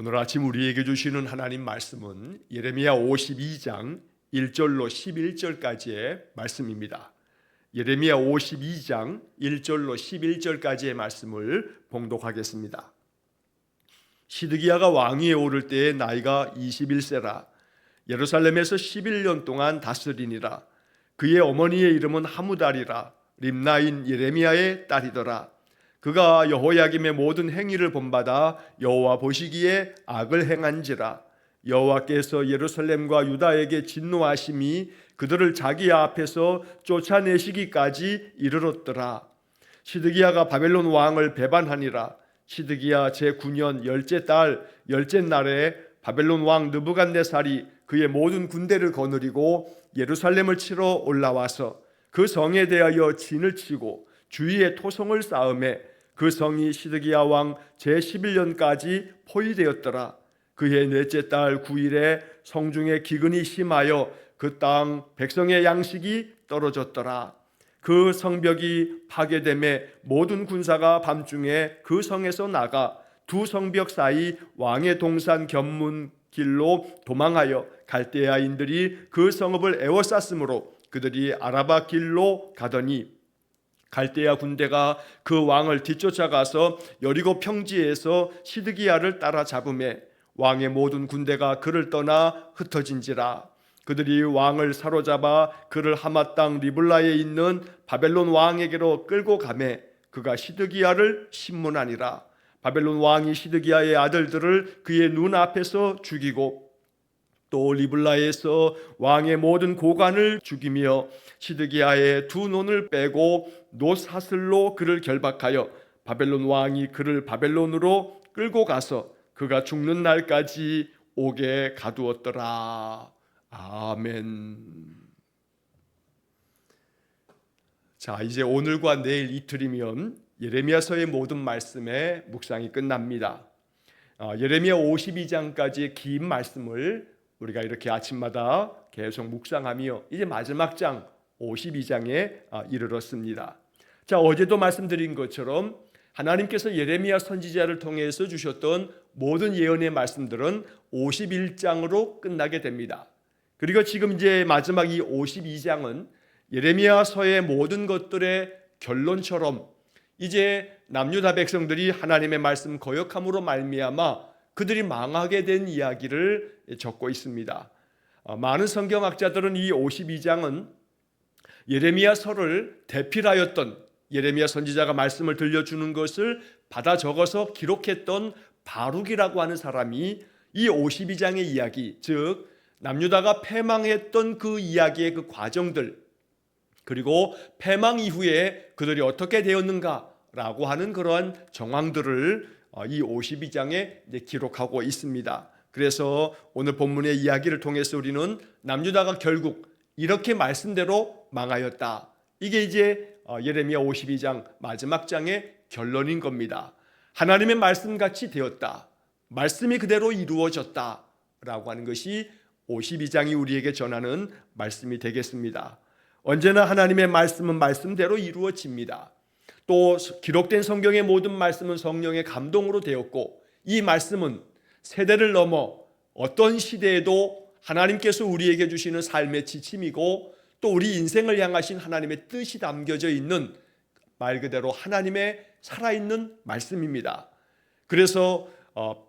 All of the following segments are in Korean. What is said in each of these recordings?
오늘 아침 우리에게 주시는 하나님 말씀은 예레미야 52장 1절로 11절까지의 말씀입니다. 예레미야 52장 1절로 11절까지의 말씀을 봉독하겠습니다. 시드기야가 왕위에 오를 때의 나이가 21세라. 예루살렘에서 11년 동안 다스리니라. 그의 어머니의 이름은 하무달이라. 림나인 예레미야의 딸이더라. 그가 여호야김의 모든 행위를 본받아 여호와 보시기에 악을 행한지라. 여호와께서 예루살렘과 유다에게 진노하심이 그들을 자기 앞에서 쫓아내시기까지 이르렀더라. 시드기야가 바벨론 왕을 배반하니라. 시드기야 제9년 열째 달 열째 날에 바벨론 왕 느부갓네살이 그의 모든 군대를 거느리고 예루살렘을 치러 올라와서 그 성에 대하여 진을 치고 주위에 토성을 쌓음에 그 성이 시드기야 왕 제11년까지 포위되었더라. 그해 넷째 달 9일에 성중에 기근이 심하여 그 땅 백성의 양식이 떨어졌더라. 그 성벽이 파괴됨에 모든 군사가 밤중에 그 성에서 나가 두 성벽 사이 왕의 동산 견문 길로 도망하여 갈대아인들이 그 성읍을 에워쌌으므로 그들이 아라바 길로 가더니 갈대아 군대가 그 왕을 뒤쫓아가서 여리고 평지에서 시드기야를 따라잡음에 왕의 모든 군대가 그를 떠나 흩어진지라. 그들이 왕을 사로잡아 그를 하마 땅 리블라에 있는 바벨론 왕에게로 끌고 가매 그가 시드기야를 신문하니라. 바벨론 왕이 시드기야의 아들들을 그의 눈앞에서 죽이고 또 리블라에서 왕의 모든 고관을 죽이며 시드기야의 두 눈을 빼고 노사슬로 그를 결박하여 바벨론 왕이 그를 바벨론으로 끌고 가서 그가 죽는 날까지 옥에 가두었더라. 아멘. 자, 이제 오늘과 내일 이틀이면 예레미야서의 모든 말씀의 묵상이 끝납니다. 예레미야 52장까지의 긴 말씀을 우리가 이렇게 아침마다 계속 묵상하며 이제 마지막 장 52장에 이르렀습니다. 자, 어제도 말씀드린 것처럼 하나님께서 예레미야 선지자를 통해서 주셨던 모든 예언의 말씀들은 51장으로 끝나게 됩니다. 그리고 지금 이제 마지막 이 52장은 예레미야서의 모든 것들의 결론처럼 이제 남유다 백성들이 하나님의 말씀 거역함으로 말미암아 그들이 망하게 된 이야기를 적고 있습니다. 많은 성경학자들은 이 52장은 예레미야서를 대필하였던 예레미야 선지자가 말씀을 들려주는 것을 받아 적어서 기록했던 바룩이라고 하는 사람이 이 52장의 이야기, 즉 남유다가 패망했던 그 이야기의 그 과정들, 그리고 패망 이후에 그들이 어떻게 되었는가라고 하는 그러한 정황들을 이 52장에 기록하고 있습니다. 그래서 오늘 본문의 이야기를 통해서 우리는 남유다가 결국 이렇게 말씀대로 망하였다. 이게 이제 예레미야 52장 마지막 장의 결론인 겁니다. 하나님의 말씀같이 되었다. 말씀이 그대로 이루어졌다라고 하는 것이 52장이 우리에게 전하는 말씀이 되겠습니다. 언제나 하나님의 말씀은 말씀대로 이루어집니다. 또 기록된 성경의 모든 말씀은 성령의 감동으로 되었고 이 말씀은 세대를 넘어 어떤 시대에도 하나님께서 우리에게 주시는 삶의 지침이고 또 우리 인생을 향하신 하나님의 뜻이 담겨져 있는 말 그대로 하나님의 살아있는 말씀입니다. 그래서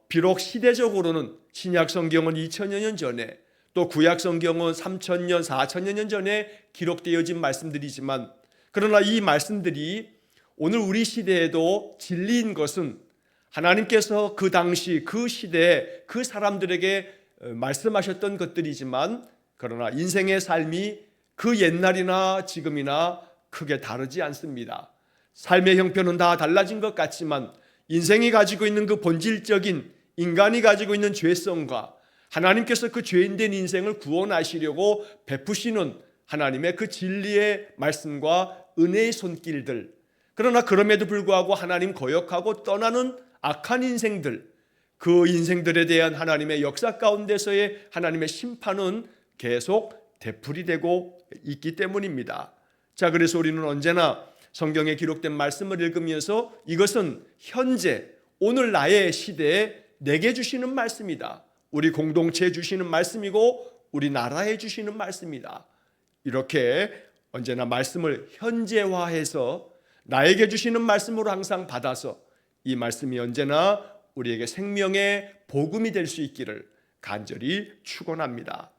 비록 시대적으로는 신약 성경은 2000여 년 전에 또 구약 성경은 3000년, 4000여 년 전에 기록되어진 말씀들이지만 그러나 이 말씀들이 오늘 우리 시대에도 진리인 것은 하나님께서 그 당시 그 시대에 그 사람들에게 말씀하셨던 것들이지만 그러나 인생의 삶이 그 옛날이나 지금이나 크게 다르지 않습니다. 삶의 형편은 다 달라진 것 같지만 인생이 가지고 있는 그 본질적인 인간이 가지고 있는 죄성과 하나님께서 그 죄인된 인생을 구원하시려고 베푸시는 하나님의 그 진리의 말씀과 은혜의 손길들, 그러나 그럼에도 불구하고 하나님 거역하고 떠나는 악한 인생들, 그 인생들에 대한 하나님의 역사 가운데서의 하나님의 심판은 계속 되풀이되고 있기 때문입니다. 자, 그래서 우리는 언제나 성경에 기록된 말씀을 읽으면서 이것은 현재 오늘 나의 시대에 내게 주시는 말씀이다. 우리 공동체에 주시는 말씀이고 우리 나라에 주시는 말씀이다. 이렇게 언제나 말씀을 현재화해서 나에게 주시는 말씀으로 항상 받아서 이 말씀이 언제나 우리에게 생명의 복음이 될 수 있기를 간절히 축원합니다.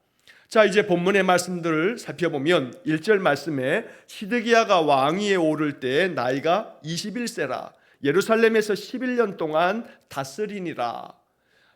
자, 이제 본문의 말씀들을 살펴보면 1절 말씀에 시드기야가 왕위에 오를 때 나이가 21세라 예루살렘에서 11년 동안 다스리니라.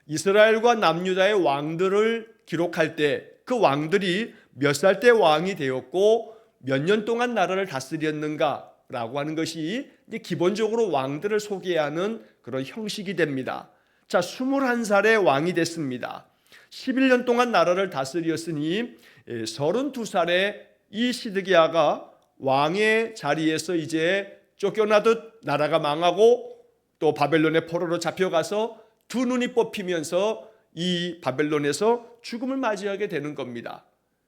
이스라엘과 남유다의 왕들을 기록할 때 그 왕들이 몇 살 때 왕이 되었고 몇 년 동안 나라를 다스렸는가라고 하는 것이 이제 기본적으로 왕들을 소개하는 그런 형식이 됩니다. 자, 21살에 왕이 됐습니다. 11년 동안 나라를 다스렸으니 32살에 이 시드기야가 왕의 자리에서 이제 쫓겨나듯 나라가 망하고 또 바벨론의 포로로 잡혀가서 두 눈이 뽑히면서 이 바벨론에서 죽음을 맞이하게 되는 겁니다.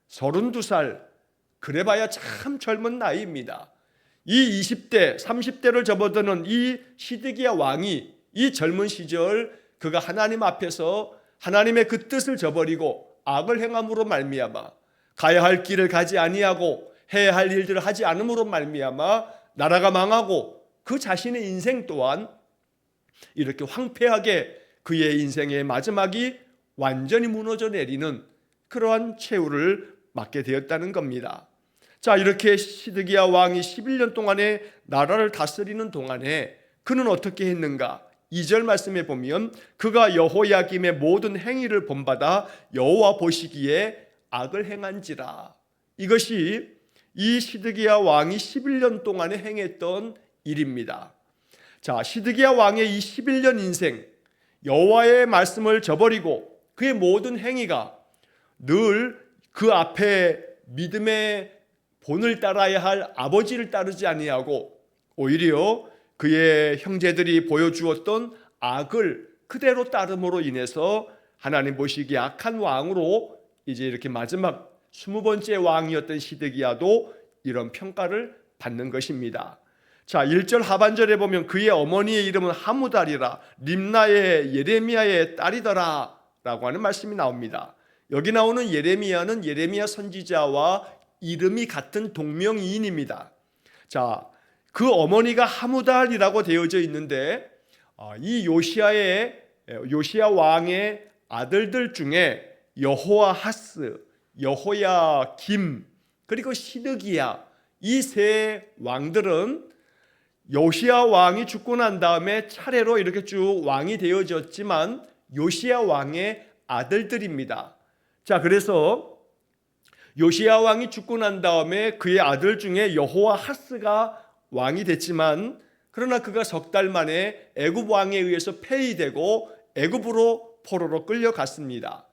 32살, 그래봐야 참 젊은 나이입니다. 이 20대, 30대를 접어드는 이 시드기야 왕이 이 젊은 시절 그가 하나님 앞에서 하나님의 그 뜻을 저버리고 악을 행함으로 말미암아 가야 할 길을 가지 아니하고 해야 할 일들을 하지 않음으로 말미암아 나라가 망하고 그 자신의 인생 또한 이렇게 황폐하게 그의 인생의 마지막이 완전히 무너져 내리는 그러한 최후를 맞게 되었다는 겁니다. 자, 이렇게 시드기야 왕이 11년 동안에 나라를 다스리는 동안에 그는 어떻게 했는가? 2절 말씀에 보면 그가 여호야김의 모든 행위를 본받아 여호와 보시기에 악을 행한지라. 이것이 이 시드기야 왕이 11년 동안에 행했던 일입니다. 자, 시드기야 왕의 이 11년 인생, 여호와의 말씀을 저버리고 그의 모든 행위가 늘 그 앞에 믿음의 본을 따라야 할 아버지를 따르지 아니하고 오히려 그의 형제들이 보여주었던 악을 그대로 따름으로 인해서 하나님 보시기에 악한 왕으로 이제 이렇게 마지막 20번째 왕이었던 시드기야도 이런 평가를 받는 것입니다. 자, 1절 하반절에 보면 그의 어머니의 이름은 하무달이라 림나의 예레미야의 딸이더라 라고 하는 말씀이 나옵니다. 여기 나오는 예레미야는 예레미야 선지자와 이름이 같은 동명이인입니다. 자, 그 어머니가 하무달이라고 되어져 있는데 이 요시야 왕의 아들들 중에 여호아하스, 여호야김 그리고 시드기야 이 세 왕들은 요시야 왕이 죽고 난 다음에 차례로 이렇게 쭉 왕이 되어졌지만 요시야 왕의 아들들입니다. 자, 그래서 요시야 왕이 죽고 난 다음에 그의 아들 중에 여호아하스가 왕이 됐지만 그러나 그가 석 달 만에 애굽 왕에 의해서 폐위되고 애굽으로 포로로 끌려갔습니다.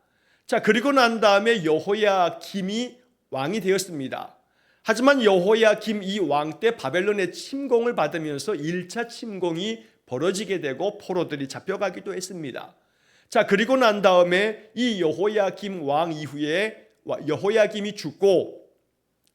자, 그리고 난 다음에 여호야김이 왕이 되었습니다. 하지만 여호야김 이 왕 때 바벨론의 침공을 받으면서 1차 침공이 벌어지게 되고 포로들이 잡혀가기도 했습니다. 자, 그리고 난 다음에 이 여호야김 왕 이후에 여호야김이 죽고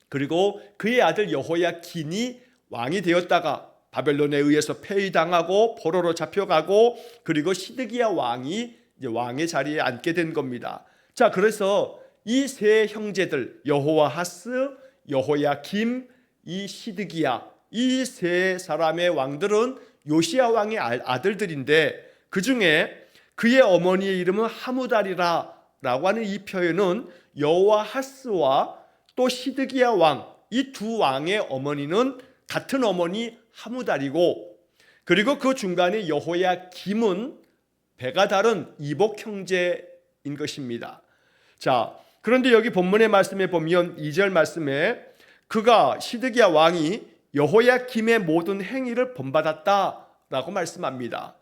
그리고 그의 아들 여호야긴이 왕이 되었다가 바벨론에 의해서 폐위당하고 포로로 잡혀가고 그리고 시드기야 왕이 이제 왕의 자리에 앉게 된 겁니다. 자, 그래서 이 세 형제들 여호아하스, 여호야김, 이 시드기야 이 세 사람의 왕들은 요시야 왕의 아들들인데 그 중에 그의 어머니의 이름은 하무달이라 라고 하는 이 표현은 여호아하스와 또 시드기야 왕 이 두 왕의 어머니는 같은 어머니 하무달이고 그리고 그 중간에 여호야김은 배가 다른 이복 형제인 것입니다. 자, 그런데 여기 본문의 말씀에 보면 2절 말씀에 그가 시드기야 왕이 여호야김의 모든 행위를 본받았다라고 말씀합니다.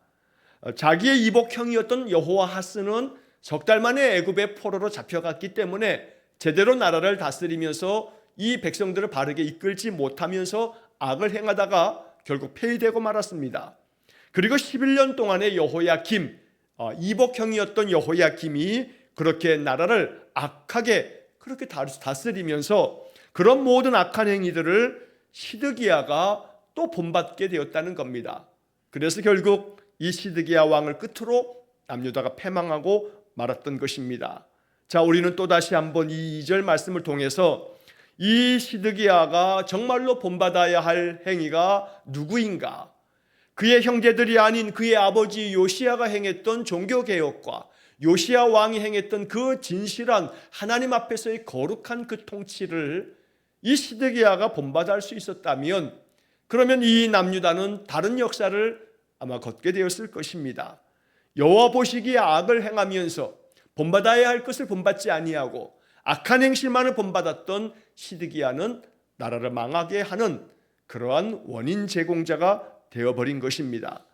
자기의 이복형이었던 여호아하스는 석 달 만에 애굽의 포로로 잡혀갔기 때문에 제대로 나라를 다스리면서 이 백성들을 바르게 이끌지 못하면서 악을 행하다가 결국 폐위되고 말았습니다. 그리고 11년 동안의 여호야김, 이복형이었던 여호야김이 그렇게 나라를 악하게 그렇게 다스리면서 그런 모든 악한 행위들을 시드기야가 또 본받게 되었다는 겁니다. 그래서 결국 이 시드기야 왕을 끝으로 남유다가 패망하고 말았던 것입니다. 자, 우리는 또다시 한번 이 2절 말씀을 통해서 이 시드기야가 정말로 본받아야 할 행위가 누구인가, 그의 형제들이 아닌 그의 아버지 요시야가 행했던 종교개혁과 요시야 왕이 행했던 그 진실한 하나님 앞에서의 거룩한 그 통치를 이 시드기야가 본받을 수 있었다면, 그러면 이 남유다는 다른 역사를 아마 걷게 되었을 것입니다. 여호와 보시기에 악을 행하면서 본받아야 할 것을 본받지 아니하고 악한 행실만을 본받았던 시드기야는 나라를 망하게 하는 그러한 원인 제공자가 되어버린 것입니다.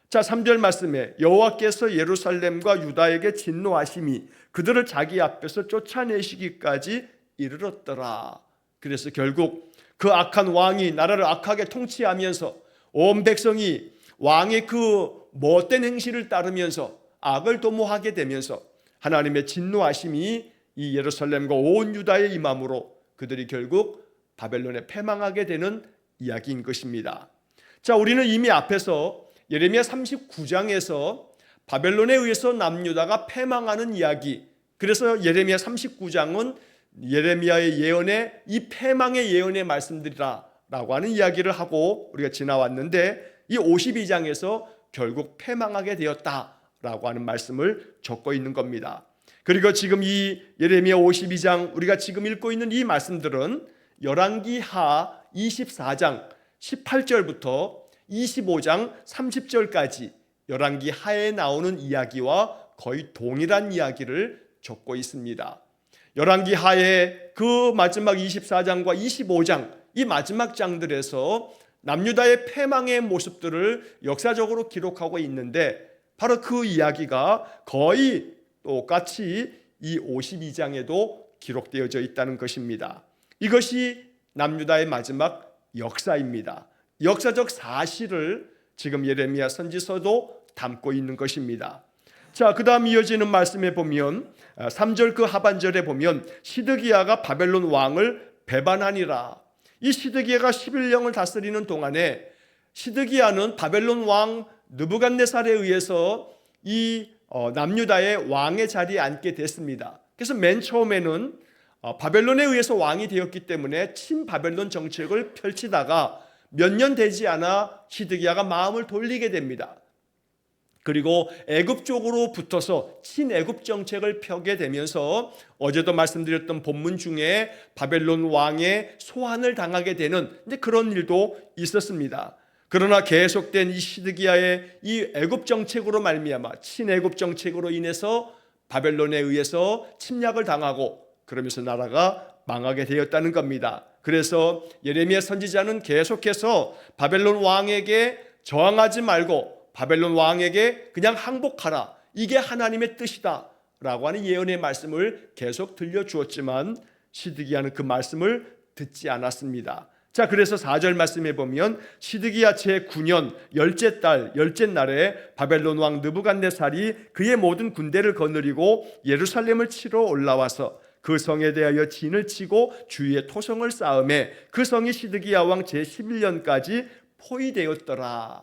자, 3절 말씀에 여호와께서 예루살렘과 유다에게 진노하심이 그들을 자기 앞에서 쫓아내시기까지 이르렀더라. 그래서 결국 그 악한 왕이 나라를 악하게 통치하면서 온 백성이 왕의 그 못된 행실을 따르면서 악을 도모하게 되면서 하나님의 진노하심이 이 예루살렘과 온 유다에 임함으로 그들이 결국 바벨론에 패망하게 되는 이야기인 것입니다. 자, 우리는 이미 앞에서 예레미야 39장에서 바벨론에 의해서 남유다가 패망하는 이야기, 그래서 예레미야 39장은 예레미야의 예언에 이 패망의 예언의 말씀들이라 라고 하는 이야기를 하고 우리가 지나왔는데, 이 52장에서 결국 패망하게 되었다라고 하는 말씀을 적고 있는 겁니다. 그리고 지금 이 예레미야 52장 우리가 지금 읽고 있는 이 말씀들은 열왕기하 24장 18절부터 25장 30절까지 열왕기하에 나오는 이야기와 거의 동일한 이야기를 적고 있습니다. 열왕기하의 그 마지막 24장과 25장, 이 마지막 장들에서 남유다의 패망의 모습들을 역사적으로 기록하고 있는데, 바로 그 이야기가 거의 똑같이 이 52장에도 기록되어져 있다는 것입니다. 이것이 남유다의 마지막 역사입니다. 역사적 사실을 지금 예레미야 선지서도 담고 있는 것입니다. 자, 그 다음 이어지는 말씀에 보면 3절 그 하반절에 보면 시드기야가 바벨론 왕을 배반하니라. 이 시드기야가 11년을 다스리는 동안에 시드기야는 바벨론 왕 느부갓네살에 의해서 이 남유다의 왕의 자리에 앉게 됐습니다. 그래서 맨 처음에는 바벨론에 의해서 왕이 되었기 때문에 친바벨론 정책을 펼치다가 몇 년 되지 않아 시드기야가 마음을 돌리게 됩니다. 그리고 애굽 쪽으로 붙어서 친애굽 정책을 펴게 되면서 어제도 말씀드렸던 본문 중에 바벨론 왕의 소환을 당하게 되는 그런 일도 있었습니다. 그러나 계속된 이 시드기야의 이 애굽 정책으로 말미암아 친애굽 정책으로 인해서 바벨론에 의해서 침략을 당하고 그러면서 나라가 망하게 되었다는 겁니다. 그래서 예레미야 선지자는 계속해서 바벨론 왕에게 저항하지 말고 바벨론 왕에게 그냥 항복하라, 이게 하나님의 뜻이다 라고 하는 예언의 말씀을 계속 들려주었지만 시드기야는 그 말씀을 듣지 않았습니다. 자, 그래서 4절 말씀에 보면 시드기야 제9년 열째 달 열째 날에 바벨론 왕 느부갓네살이 그의 모든 군대를 거느리고 예루살렘을 치러 올라와서 그 성에 대하여 진을 치고 주위에 토성을 쌓음에 그 성이 시드기야 왕 제11년까지 포위되었더라.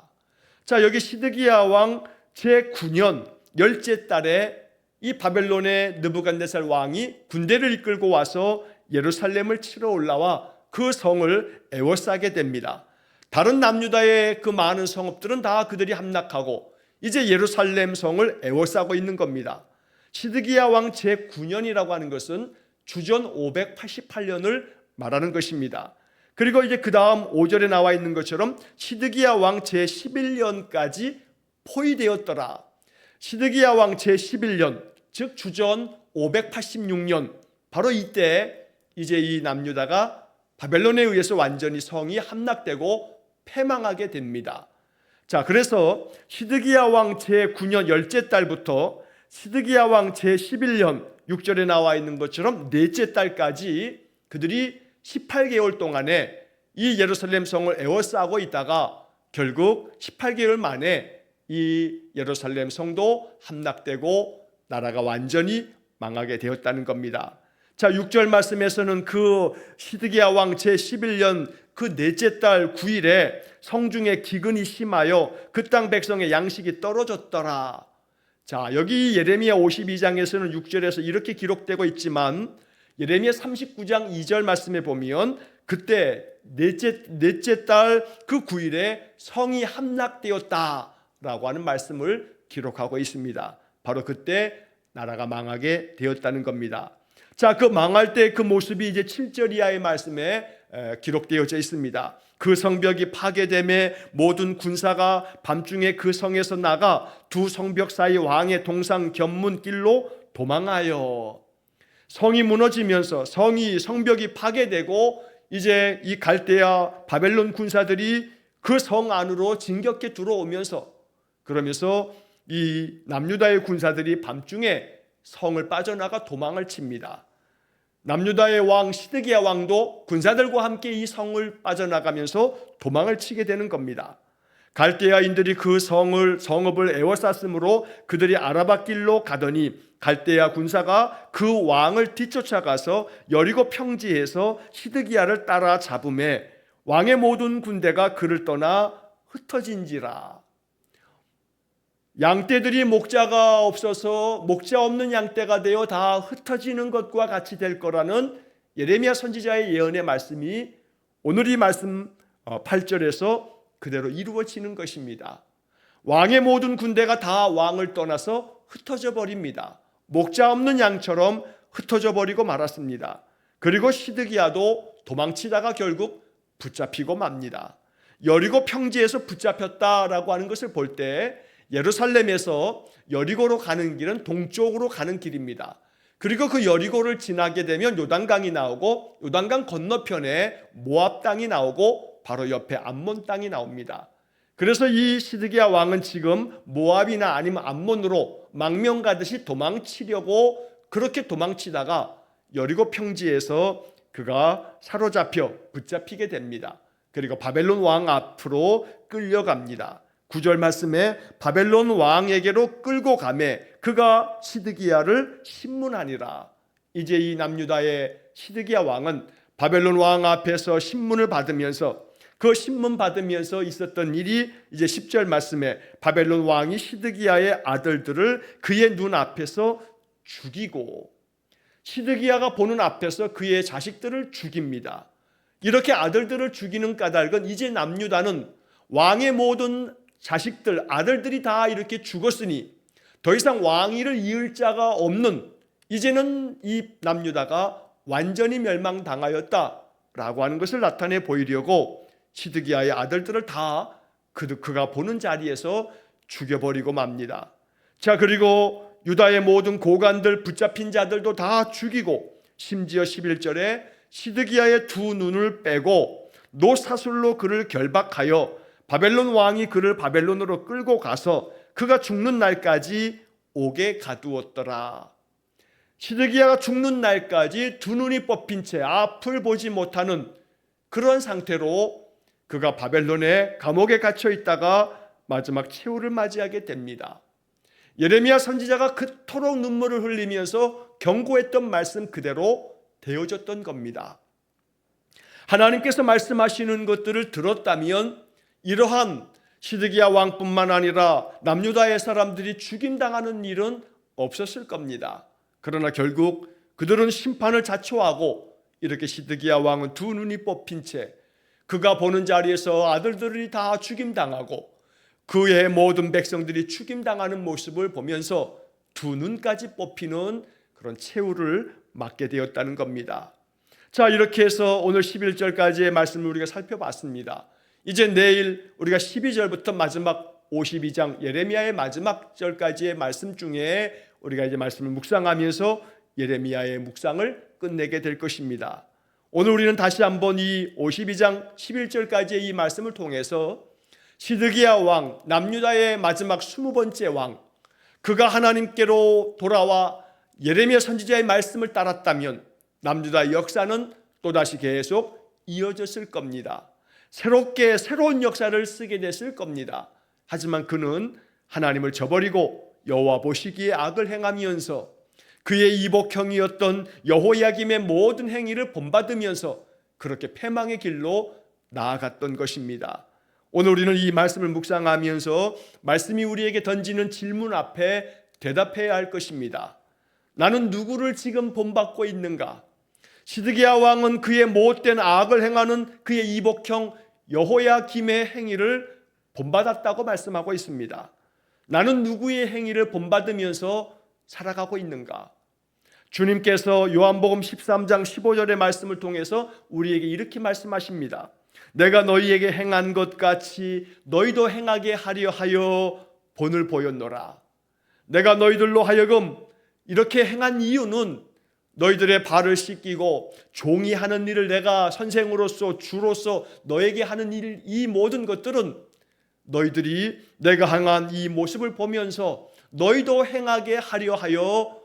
자, 여기 시드기야 왕 제9년 열째 달에 이 바벨론의 느부갓네살 왕이 군대를 이끌고 와서 예루살렘을 치러 올라와 그 성을 에워싸게 됩니다. 다른 남유다의 그 많은 성읍들은 다 그들이 함락하고 이제 예루살렘 성을 에워싸고 있는 겁니다. 시드기야 왕 제9년이라고 하는 것은 주전 588년을 말하는 것입니다. 그리고 이제 그 다음 5절에 나와 있는 것처럼 시드기야 왕 제11년까지 포위되었더라. 시드기야 왕 제11년, 즉 주전 586년, 바로 이때 이제 이 남유다가 바벨론에 의해서 완전히 성이 함락되고 패망하게 됩니다. 자, 그래서 시드기야 왕 제9년 열째 달부터 시드기야 왕 제11년 6절에 나와 있는 것처럼 넷째 달까지 그들이 18개월 동안에 이 예루살렘 성을 에워싸고 있다가 결국 18개월 만에 이 예루살렘 성도 함락되고 나라가 완전히 망하게 되었다는 겁니다. 자, 6절 말씀에서는 그 시드기야 왕 제11년 그 넷째 달 9일에 성중에 기근이 심하여 그 땅 백성의 양식이 떨어졌더라. 자, 여기 예레미야 52장에서는 6절에서 이렇게 기록되고 있지만 예레미야 39장 2절 말씀에 보면 그때 넷째 달 그 9일에 성이 함락되었다라고 하는 말씀을 기록하고 있습니다. 바로 그때 나라가 망하게 되었다는 겁니다. 자, 그 망할 때 그 모습이 이제 7절 이하의 말씀에 기록되어져 있습니다. 그 성벽이 파괴됨에 모든 군사가 밤중에 그 성에서 나가 두 성벽 사이 왕의 동상 견문길로 도망하여, 성이 무너지면서 성벽이 파괴되고 이제 이 갈대아 바벨론 군사들이 그 성 안으로 진격해 들어오면서, 그러면서 이 남유다의 군사들이 밤중에 성을 빠져나가 도망을 칩니다. 남유다의 왕 시드기야 왕도 군사들과 함께 이 성을 빠져나가면서 도망을 치게 되는 겁니다. 갈대아인들이 그 성읍을 에워쌌으므로 그들이 아라바 길로 가더니 갈대아 군사가 그 왕을 뒤쫓아가서 여리고 평지에서 시드기야를 따라 잡음에 왕의 모든 군대가 그를 떠나 흩어진지라. 양떼들이 목자가 없어서 목자 없는 양떼가 되어 다 흩어지는 것과 같이 될 거라는 예레미야 선지자의 예언의 말씀이 오늘 이 말씀 8절에서 그대로 이루어지는 것입니다. 왕의 모든 군대가 다 왕을 떠나서 흩어져 버립니다. 목자 없는 양처럼 흩어져 버리고 말았습니다. 그리고 시드기야도 도망치다가 결국 붙잡히고 맙니다. 여리고 평지에서 붙잡혔다라고 하는 것을 볼 때 예루살렘에서 여리고로 가는 길은 동쪽으로 가는 길입니다. 그리고 그 여리고를 지나게 되면 요단강이 나오고 요단강 건너편에 모압 땅이 나오고 바로 옆에 암몬 땅이 나옵니다. 그래서 이 시드기야 왕은 지금 모압이나 아니면 암몬으로 망명 가듯이 도망치려고 그렇게 도망치다가 여리고 평지에서 그가 사로잡혀 붙잡히게 됩니다. 그리고 바벨론 왕 앞으로 끌려갑니다. 9절 말씀에 바벨론 왕에게로 끌고 가매 그가 시드기야를 신문하니라. 이제 이 남유다의 시드기야 왕은 바벨론 왕 앞에서 신문을 받으면서 그 신문 받으면서 있었던 일이 이제 10절 말씀에 바벨론 왕이 시드기야의 아들들을 그의 눈 앞에서 죽이고, 시드기야가 보는 앞에서 그의 자식들을 죽입니다. 이렇게 아들들을 죽이는 까닭은 이제 남유다는 왕의 모든 자식들, 아들들이 다 이렇게 죽었으니 더 이상 왕위를 이을 자가 없는, 이제는 이 남유다가 완전히 멸망당하였다라고 하는 것을 나타내 보이려고 시드기야의 아들들을 다 그가 보는 자리에서 죽여버리고 맙니다. 자, 그리고 유다의 모든 고관들, 붙잡힌 자들도 다 죽이고, 심지어 11절에 시드기야의 두 눈을 빼고 노사슬로 그를 결박하여 바벨론 왕이 그를 바벨론으로 끌고 가서 그가 죽는 날까지 옥에 가두었더라. 시드기야가 죽는 날까지 두 눈이 뽑힌 채 앞을 보지 못하는 그런 상태로 그가 바벨론의 감옥에 갇혀 있다가 마지막 최후를 맞이하게 됩니다. 예레미야 선지자가 그토록 눈물을 흘리면서 경고했던 말씀 그대로 되어졌던 겁니다. 하나님께서 말씀하시는 것들을 들었다면 이러한 시드기야 왕뿐만 아니라 남유다의 사람들이 죽임당하는 일은 없었을 겁니다. 그러나 결국 그들은 심판을 자초하고 이렇게 시드기야 왕은 두 눈이 뽑힌 채 그가 보는 자리에서 아들들이 다 죽임당하고 그의 모든 백성들이 죽임당하는 모습을 보면서 두 눈까지 뽑히는 그런 최후를 맞게 되었다는 겁니다. 자, 이렇게 해서 오늘 11절까지의 말씀을 우리가 살펴봤습니다. 이제 내일 우리가 12절부터 마지막 52장 예레미야의 마지막 절까지의 말씀 중에 우리가 이제 말씀을 묵상하면서 예레미야의 묵상을 끝내게 될 것입니다. 오늘 우리는 다시 한번 이 52장 11절까지의 이 말씀을 통해서 시드기야 왕, 남유다의 마지막 20번째 왕, 그가 하나님께로 돌아와 예레미야 선지자의 말씀을 따랐다면 남유다의 역사는 또다시 계속 이어졌을 겁니다. 새로운 역사를 쓰게 됐을 겁니다. 하지만 그는 하나님을 저버리고 여호와 보시기에 악을 행하면서 그의 이복형이었던 여호야김의 모든 행위를 본받으면서 그렇게 패망의 길로 나아갔던 것입니다. 오늘 우리는 이 말씀을 묵상하면서 말씀이 우리에게 던지는 질문 앞에 대답해야 할 것입니다. 나는 누구를 지금 본받고 있는가? 시드기야 왕은 그의 못된 악을 행하는 그의 이복형 여호야김의 행위를 본받았다고 말씀하고 있습니다. 나는 누구의 행위를 본받으면서 살아가고 있는가? 주님께서 요한복음 13장 15절의 말씀을 통해서 우리에게 이렇게 말씀하십니다. 내가 너희에게 행한 것 같이 너희도 행하게 하려 하여 본을 보였노라. 내가 너희들로 하여금 이렇게 행한 이유는 너희들의 발을 씻기고 종이 하는 일을 내가 선생으로서 주로서 너에게 하는 일, 이 모든 것들은 너희들이 내가 행한 이 모습을 보면서 너희도 행하게 하려 하여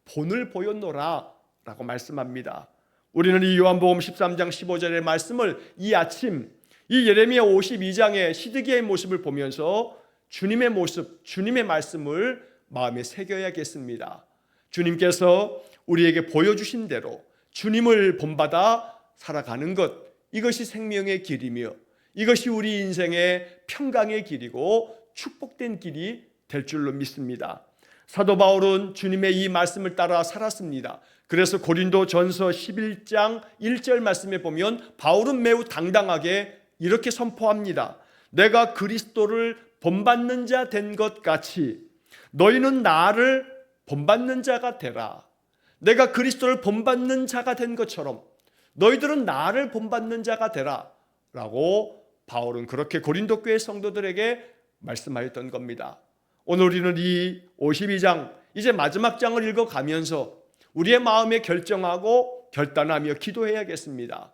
본을 보였노라 라고 말씀합니다. 우리는 이 요한복음 13장 15절의 말씀을 이 아침 이 예레미야 52장의 시드기야의 모습을 보면서 주님의 모습, 주님의 말씀을 마음에 새겨야겠습니다. 주님께서 우리에게 보여주신 대로 주님을 본받아 살아가는 것, 이것이 생명의 길이며 이것이 우리 인생의 평강의 길이고 축복된 길이 될 줄로 믿습니다. 사도 바울은 주님의 이 말씀을 따라 살았습니다. 그래서 고린도전서 11장 1절 말씀에 보면 바울은 매우 당당하게 이렇게 선포합니다. 내가 그리스도를 본받는 자 된 것 같이 너희는 나를 본받는 자가 되라. 내가 그리스도를 본받는 자가 된 것처럼 너희들은 나를 본받는 자가 되라 라고 바울은 그렇게 고린도 교회 성도들에게 말씀하였던 겁니다. 오늘 우리는 이 52장 이제 마지막 장을 읽어가면서 우리의 마음에 결정하고 결단하며 기도해야겠습니다.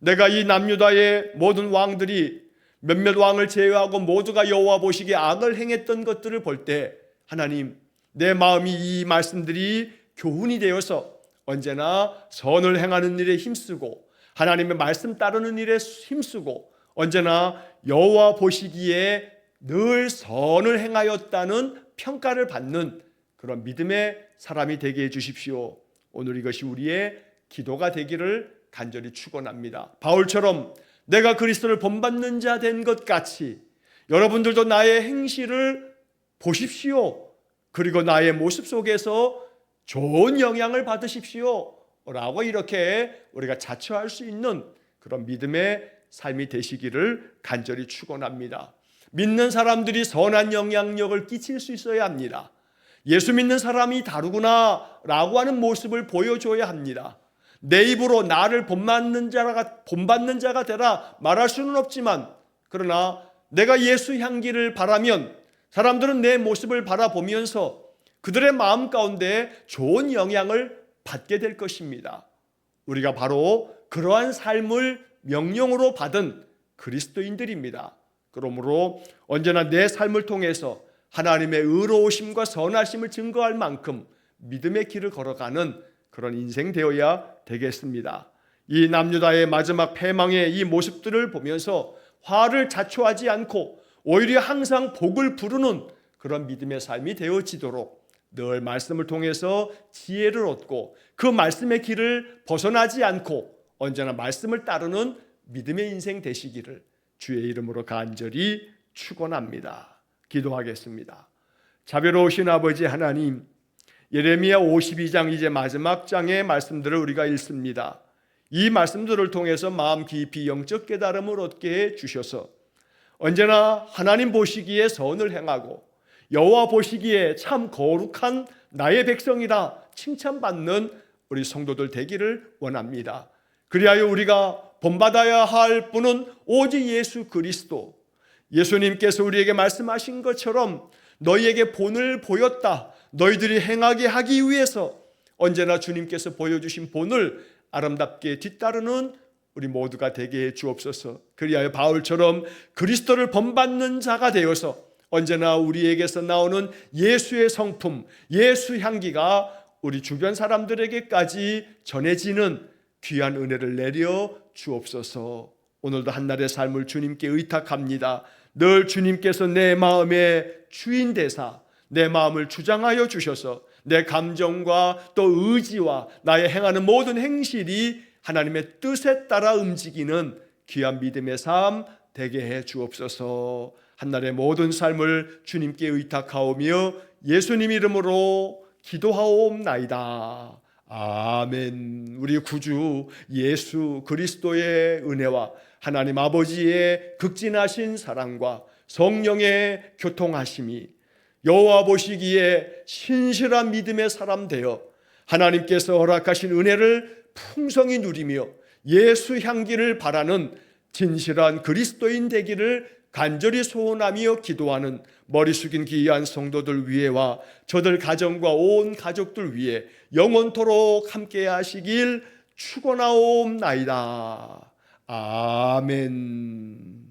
내가 이 남유다의 모든 왕들이 몇몇 왕을 제외하고 모두가 여호와 보시기에 악을 행했던 것들을 볼 때 하나님, 내 마음이 이 말씀들이 교훈이 되어서 언제나 선을 행하는 일에 힘쓰고 하나님의 말씀 따르는 일에 힘쓰고 언제나 여호와 보시기에 늘 선을 행하였다는 평가를 받는 그런 믿음의 사람이 되게 해주십시오. 오늘 이것이 우리의 기도가 되기를 간절히 축원합니다. 바울처럼 내가 그리스도를 본받는 자 된 것 같이 여러분들도 나의 행실을 보십시오. 그리고 나의 모습 속에서 좋은 영향을 받으십시오 라고 이렇게 우리가 자처할 수 있는 그런 믿음의 삶이 되시기를 간절히 축원합니다. 믿는 사람들이 선한 영향력을 끼칠 수 있어야 합니다. 예수 믿는 사람이 다르구나 라고 하는 모습을 보여줘야 합니다. 내 입으로 나를 본받는 자가 되라 말할 수는 없지만 그러나 내가 예수 향기를 바라면 사람들은 내 모습을 바라보면서 그들의 마음 가운데 좋은 영향을 받게 될 것입니다. 우리가 바로 그러한 삶을 명령으로 받은 그리스도인들입니다. 그러므로 언제나 내 삶을 통해서 하나님의 의로우심과 선하심을 증거할 만큼 믿음의 길을 걸어가는 그런 인생 되어야 되겠습니다. 이 남유다의 마지막 패망의 이 모습들을 보면서 화를 자초하지 않고 오히려 항상 복을 부르는 그런 믿음의 삶이 되어지도록 늘 말씀을 통해서 지혜를 얻고 그 말씀의 길을 벗어나지 않고 언제나 말씀을 따르는 믿음의 인생 되시기를 주의 이름으로 간절히 축원합니다. 기도하겠습니다. 자비로우신 아버지 하나님, 예레미야 52장 이제 마지막 장의 말씀들을 우리가 읽습니다. 이 말씀들을 통해서 마음 깊이 영적 깨달음을 얻게 해 주셔서 언제나 하나님 보시기에 선을 행하고 여호와 보시기에 참 거룩한 나의 백성이다 칭찬받는 우리 성도들 되기를 원합니다. 그리하여 우리가 본받아야 할 분은 오직 예수 그리스도, 예수님께서 우리에게 말씀하신 것처럼 너희에게 본을 보였다. 너희들이 행하게 하기 위해서 언제나 주님께서 보여주신 본을 아름답게 뒤따르는 우리 모두가 되게 해 주옵소서. 그리하여 바울처럼 그리스도를 본받는 자가 되어서 언제나 우리에게서 나오는 예수의 성품, 예수 향기가 우리 주변 사람들에게까지 전해지는 귀한 은혜를 내려 주옵소서. 오늘도 한날의 삶을 주님께 의탁합니다. 늘 주님께서 내 마음의 주인 되사 내 마음을 주장하여 주셔서 내 감정과 또 의지와 나의 행하는 모든 행실이 하나님의 뜻에 따라 움직이는 귀한 믿음의 삶 되게 해 주옵소서. 한날의 모든 삶을 주님께 의탁하오며 예수님 이름으로 기도하옵나이다. 아멘. 우리 구주 예수 그리스도의 은혜와 하나님 아버지의 극진하신 사랑과 성령의 교통하심이 여호와 보시기에 신실한 믿음의 사람 되어 하나님께서 허락하신 은혜를 풍성히 누리며 예수 향기를 바라는 진실한 그리스도인 되기를 간절히 소원하며 기도하는 머리 숙인 귀한 성도들 위에와 저들 가정과 온 가족들 위에 영원토록 함께 하시길 축원하옵나이다. 아멘.